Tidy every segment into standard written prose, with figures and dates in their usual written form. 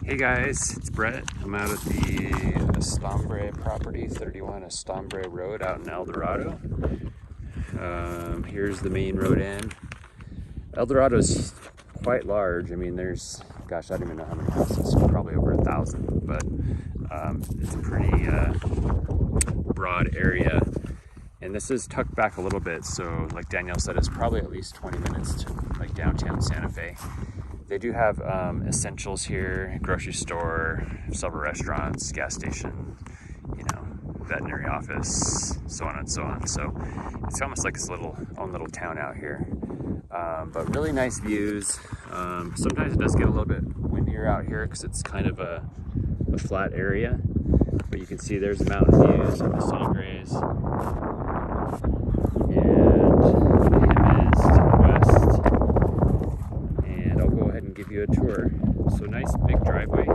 Hey guys, it's Brett. I'm out at the Estambre property, 31 Estambre Road out in Eldorado. Here's the main road in. Eldorado's quite large. I mean, gosh, I don't even know how many houses, probably over 1,000, but it's a pretty broad area. And this is tucked back a little bit, so like Danielle said, it's probably at least 20 minutes to like downtown Santa Fe. They do have essentials here, grocery store, several restaurants, gas station, veterinary office, so on and so on. So it's almost like its own little town out here. But really nice views. Sometimes it does get a little bit windier out here because it's kind of a flat area. But you can see there's the mountain views of the Sangres. Give you a tour. So nice big driveway.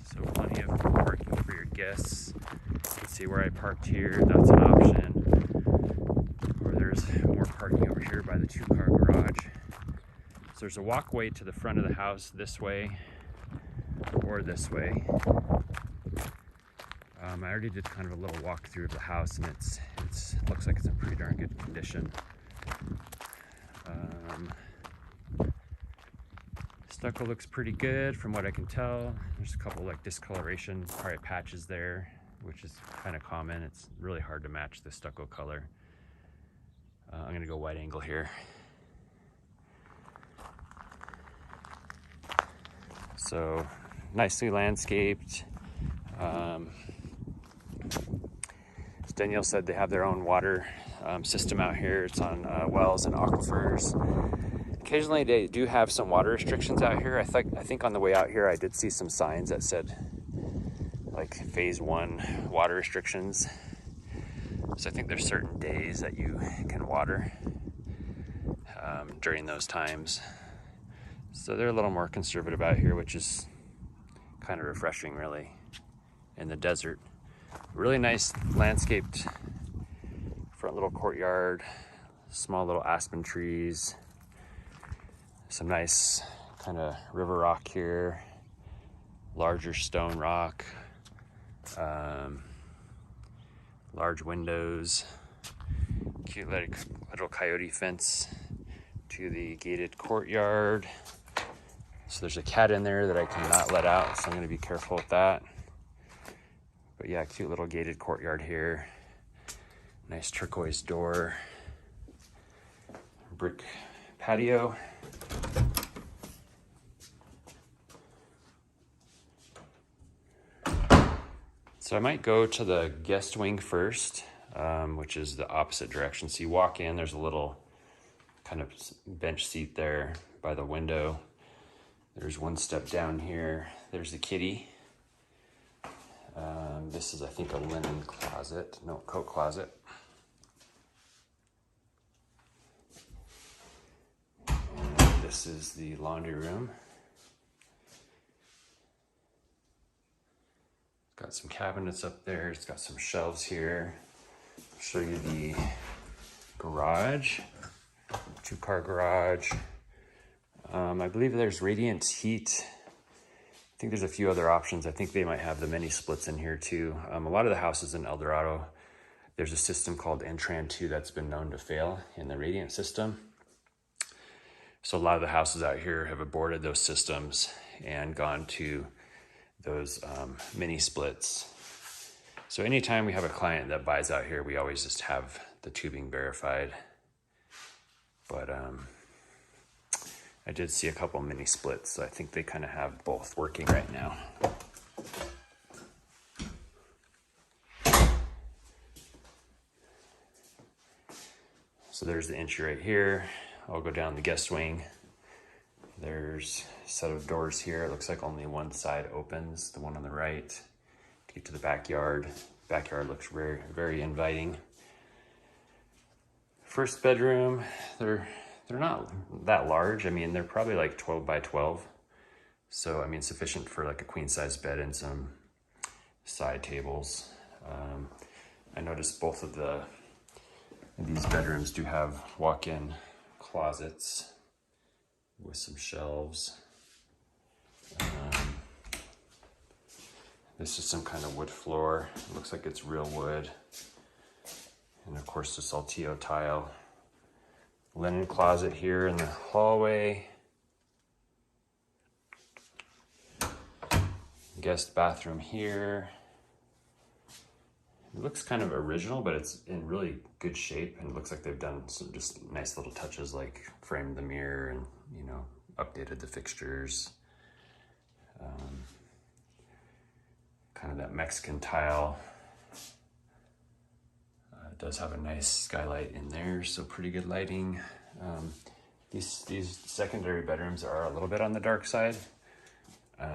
So plenty of parking for your guests. You can see where I parked here. That's an option. Or there's more parking over here by the 2-car garage. So there's a walkway to the front of the house this way or this way. I already did kind of a little walkthrough of the house, and it looks like it's in pretty darn good condition. Stucco looks pretty good from what I can tell. There's a couple like discoloration, probably patches there, which is kind of common. It's really hard to match the stucco color. I'm gonna go wide angle here. So nicely landscaped. As Danielle said, they have their own water system out here. It's on wells and aquifers. Occasionally they do have some water restrictions out here. I think on the way out here I did see some signs that said like phase 1 water restrictions. So I think there's certain days that you can water during those times. So they're a little more conservative out here, which is kind of refreshing really in the desert. Really nice landscaped front little courtyard, small little aspen trees. Some nice kind of river rock here, larger stone rock, large windows, cute little coyote fence to the gated courtyard. So there's a cat in there that I cannot let out, so I'm gonna be careful with that. But yeah, cute little gated courtyard here. Nice turquoise door, brick patio. So I might go to the guest wing first, which is the opposite direction. So you walk in, there's a little kind of bench seat there by the window. There's one step down here. There's the kitty. This is, I think, a linen closet, no, coat closet. And this is the laundry room. Got some cabinets up there. It's got some shelves here. I'll show you the garage, 2-car garage. I believe there's radiant heat. I think there's a few other options. I think they might have the mini splits in here too. A lot of the houses in Eldorado, there's a system called Entran 2 that's been known to fail in the radiant system. So a lot of the houses out here have aborted those systems and gone to those mini splits. So anytime we have a client that buys out here, we always just have the tubing verified. But I did see a couple mini splits, so I think they kind of have both working right now. So there's the entry right here. I'll go down the guest wing. There's a set of doors here. It looks like only one side opens, the one on the right. To get to the backyard. Backyard looks very, very inviting. First bedroom, they're not that large. I mean, they're probably like 12 by 12. So, I mean, sufficient for like a queen size bed and some side tables. I noticed both of these bedrooms do have walk-in closets with some shelves. This is some kind of wood floor. It looks like it's real wood. And of course the Saltillo tile. Linen closet here in the hallway. Guest bathroom here. It looks kind of original, but it's in really good shape, and it looks like they've done some just nice little touches, like framed the mirror and, you know, updated the fixtures. Kind of that Mexican tile. It does have a nice skylight in there, so pretty good lighting. These secondary bedrooms are a little bit on the dark side. You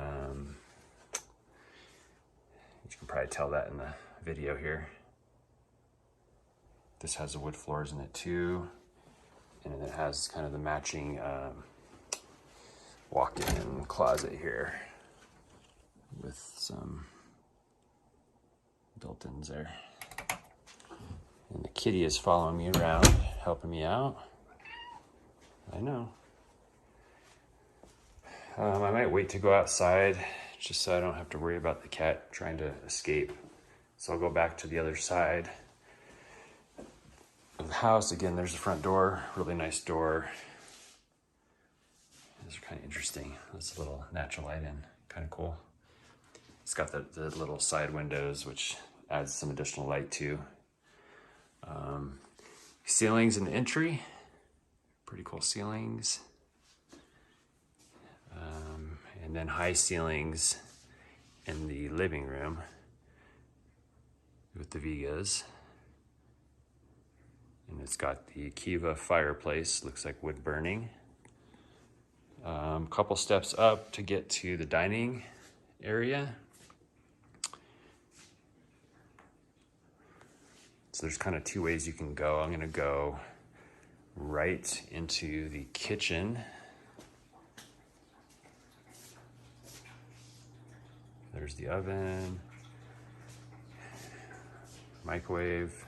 can probably tell that in the video here. This has the wood floors in it too, and then it has kind of the matching walk-in closet here with some built-ins there. And the kitty is following me around, helping me out. I know. I might wait to go outside just so I don't have to worry about the cat trying to escape. So I'll go back to the other side of the house. Again, there's the front door, really nice door. These are kind of interesting. There's a little natural light in, kind of cool. It's got the little side windows, which adds some additional light too. Ceilings in the entry, pretty cool ceilings. And then high ceilings in the living room with the Vigas. And it's got the Kiva fireplace, looks like wood burning. Couple steps up to get to the dining area. So there's kind of two ways you can go. I'm gonna go right into the kitchen. There's the oven, microwave,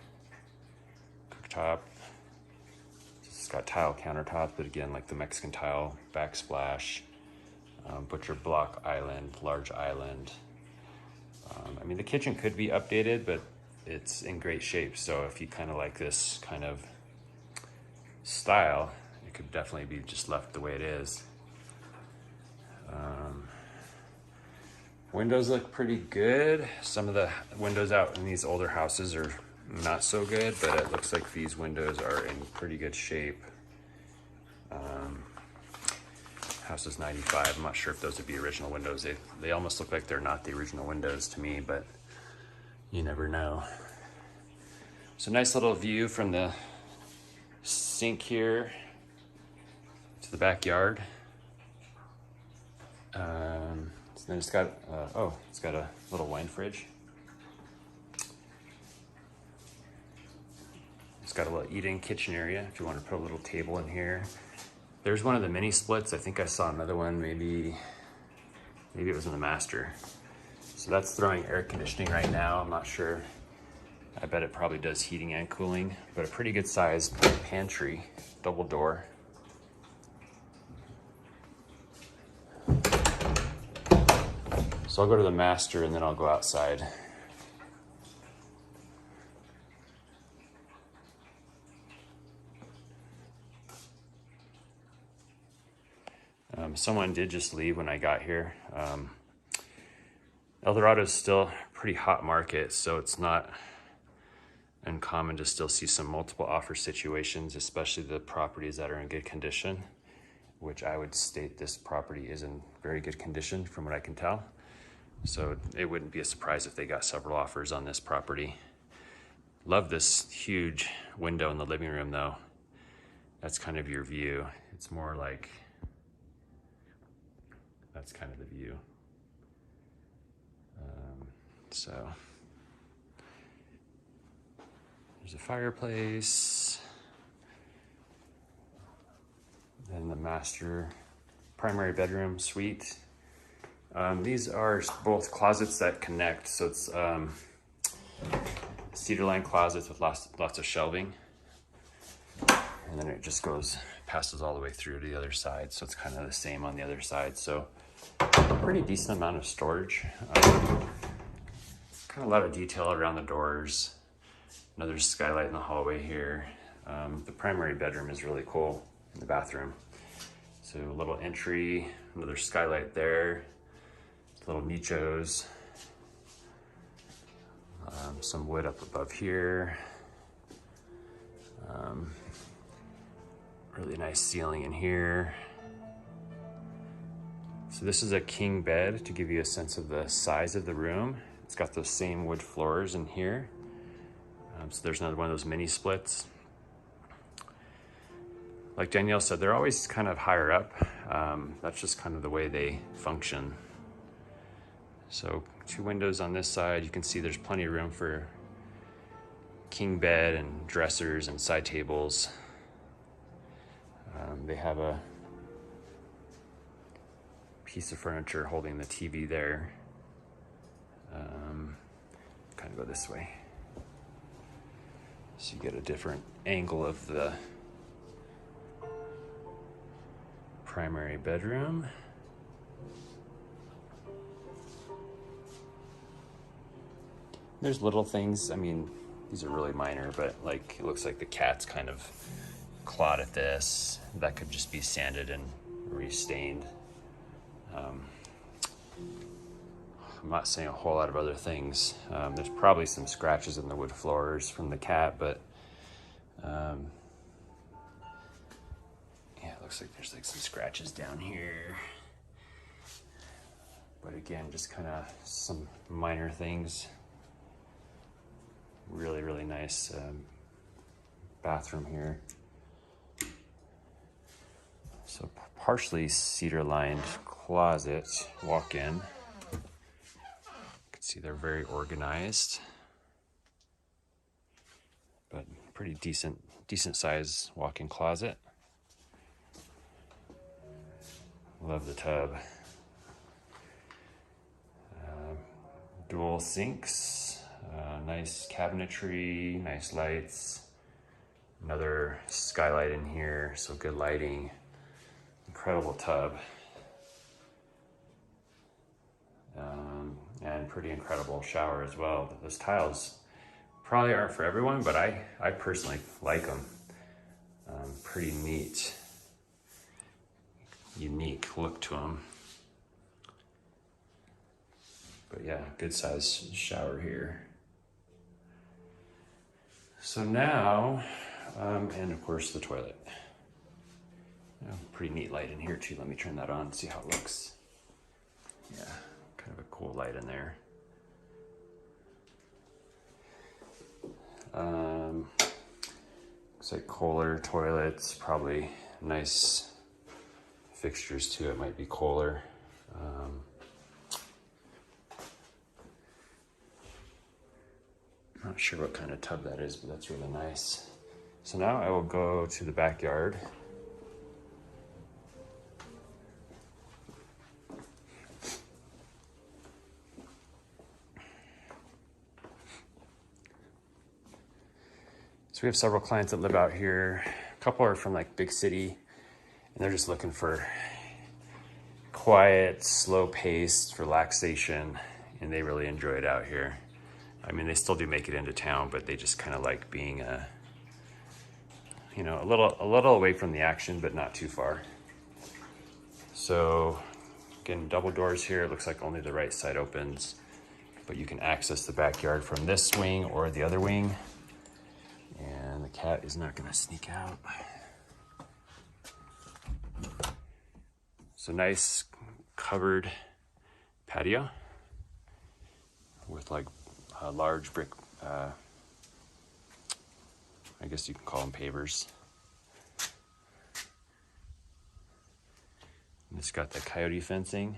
cooktop. It's got tile countertops, but again, like the Mexican tile, backsplash, butcher block island, large island. I mean, the kitchen could be updated, but it's in great shape. So if you kind of like this kind of style, it could definitely be just left the way it is. Windows look pretty good. Some of the windows out in these older houses are not so good, but it looks like these windows are in pretty good shape. House is 95. I'm not sure if those would be original windows. They almost look like they're not the original windows to me, but you never know. So nice little view from the sink here to the backyard. Then it's got, it's got a little wine fridge. It's got a little eat-in kitchen area if you want to put a little table in here. There's one of the mini splits. I think I saw another one, maybe it was in the master. So that's throwing air conditioning right now. I'm not sure. I bet it probably does heating and cooling, but a pretty good sized pantry, double door. So I'll go to the master and then I'll go outside. Someone did just leave when I got here. Eldorado is still a pretty hot market, so it's not uncommon to still see some multiple offer situations, especially the properties that are in good condition, which I would state this property is in very good condition from what I can tell. So it wouldn't be a surprise if they got several offers on this property. Love this huge window in the living room though. That's kind of your view. It's more like, that's kind of the view. So there's a fireplace. Then the master primary bedroom suite. These are both closets that connect. So it's cedar line closets with lots of shelving. And then it just passes all the way through to the other side. So it's kind of the same on the other side. So pretty decent amount of storage. kind of a lot of detail around the doors. Another skylight in the hallway here. The primary bedroom is really cool in the bathroom. So a little entry, another skylight there, little nichos, some wood up above here. Really nice ceiling in here. So this is a king bed to give you a sense of the size of the room. It's got those same wood floors in here. So there's another one of those mini splits. Like Danielle said, they're always kind of higher up. That's just kind of the way they function. So 2 windows on this side. You can see there's plenty of room for king bed and dressers and side tables. They have a piece of furniture holding the TV there. Kind of go this way. So you get a different angle of the primary bedroom. There's little things, I mean, these are really minor, but like it looks like the cat's kind of clawed at this. That could just be sanded and restained. I'm not saying a whole lot of other things. There's probably some scratches in the wood floors from the cat, but yeah, it looks like there's like some scratches down here. But again, just kind of some minor things. Really, really nice bathroom here. So partially cedar lined closet, walk in. You can see they're very organized, but pretty decent size walk-in closet. Love the tub. Dual sinks, nice cabinetry, nice lights. Another skylight in here, so good lighting. Incredible tub. And pretty incredible shower as well. Those tiles probably aren't for everyone, but I personally like them. Pretty neat, unique look to them. But yeah, good size shower here. So now, and of course the toilet. Pretty neat light in here too. Let me turn that on and see how it looks. Yeah, kind of a cool light in there. Looks like Kohler toilets, probably nice fixtures too. It might be Kohler. Not sure what kind of tub that is, but that's really nice. So now I will go to the backyard. So we have several clients that live out here. A couple are from like big city, and they're just looking for quiet, slow paced relaxation, and they really enjoy it out here. I mean, they still do make it into town, but they just kind of like being a little away from the action, but not too far. So again, double doors here. It looks like only the right side opens, but you can access the backyard from this wing or the other wing. And the cat is not gonna sneak out. So nice covered patio with like a large brick, I guess you can call them pavers. And it's got the coyote fencing,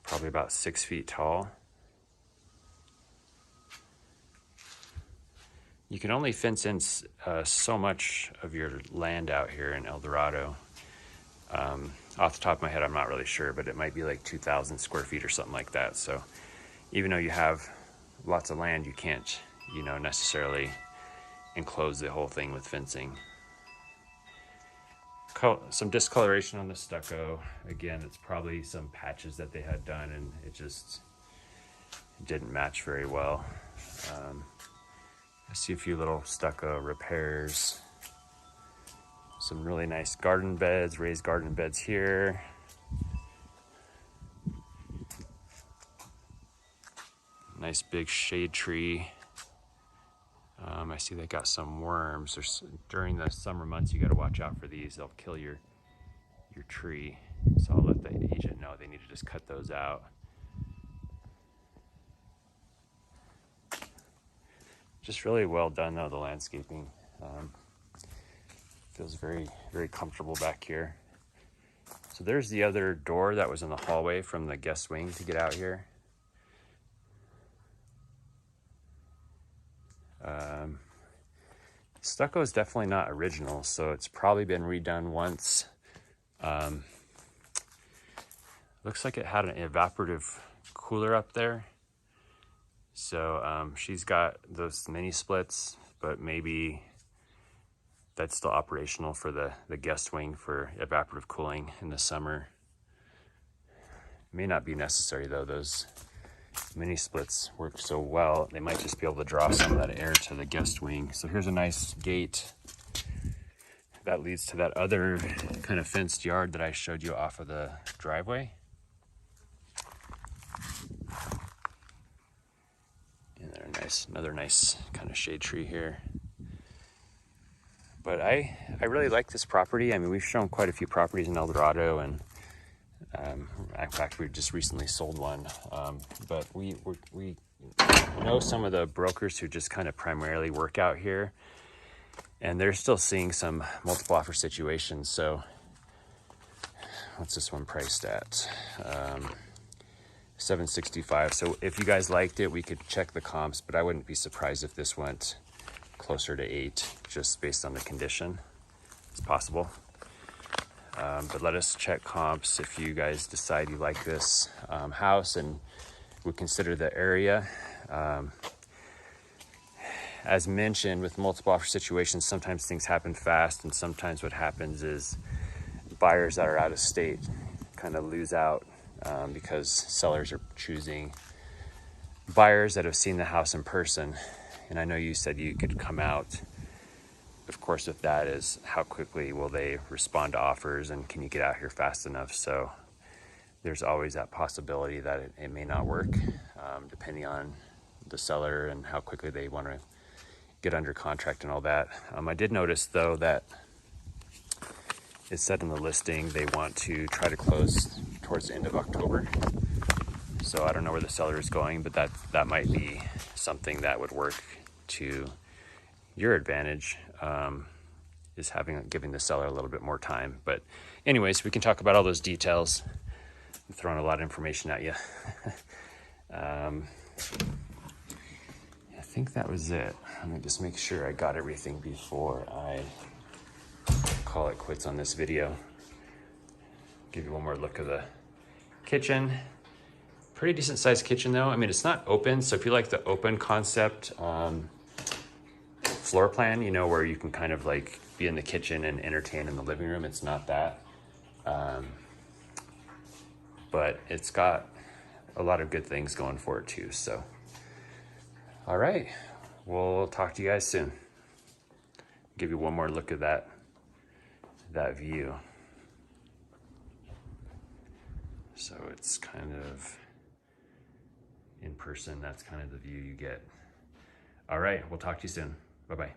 probably about 6 feet tall. You can only fence in so much of your land out here in Eldorado. Off the top of my head, I'm not really sure, but it might be like 2,000 square feet or something like that. So even though you have lots of land, you can't, necessarily enclose the whole thing with fencing. Some discoloration on the stucco. Again, it's probably some patches that they had done, and didn't match very well. I see a few little stucco repairs. Some really nice garden beds, raised garden beds here. Nice big shade tree. I see they got some worms. During the summer months, you got to watch out for these. They'll kill your tree. So I'll let the agent know they need to just cut those out. Just really well done though, the landscaping. Feels very, very comfortable back here. So there's the other door that was in the hallway from the guest wing to get out here. Stucco is definitely not original, so it's probably been redone once. Looks like it had an evaporative cooler up there. So she's got those mini splits, but maybe that's still operational for the guest wing for evaporative cooling in the summer. It may not be necessary though. Those mini splits work so well, they might just be able to draw some of that air to the guest wing. So here's a nice gate that leads to that other kind of fenced yard that I showed you off of the driveway. And another nice kind of shade tree here. But I really like this property. I mean, we've shown quite a few properties in Eldorado, and in fact, we just recently sold one. But we know some of the brokers who just kind of primarily work out here, and they're still seeing some multiple offer situations. So what's this one priced at? $765. So if you guys liked it, we could check the comps, but I wouldn't be surprised if this went closer to 8, just based on the condition. It's possible. But let us check comps if you guys decide you like this house and would consider the area. As mentioned, with multiple offer situations, sometimes things happen fast, and sometimes what happens is buyers that are out of state kind of lose out because sellers are choosing buyers that have seen the house in person. And I know you said you could come out. Of course, with that is how quickly will they respond to offers, and can you get out here fast enough? So there's always that possibility that it may not work, depending on the seller and how quickly they want to get under contract and all that. I did notice though that it said in the listing they want to try to close towards the end of October. So I don't know where the seller is going, but that might be something that would work to your advantage, is giving the seller a little bit more time. But anyways, we can talk about all those details. I'm throwing a lot of information at you. I think that was it. Let me just make sure I got everything before I call it quits on this video. Give you one more look of the kitchen. Pretty decent sized kitchen though. I mean, it's not open, so if you like the open concept floor plan, you know, where you can kind of like be in the kitchen and entertain in the living room, it's not that. But it's got a lot of good things going for it too. So, all right, we'll talk to you guys soon. Give you one more look at that view. So it's kind of in person, that's kind of the view you get. All right, we'll talk to you soon. Bye-bye.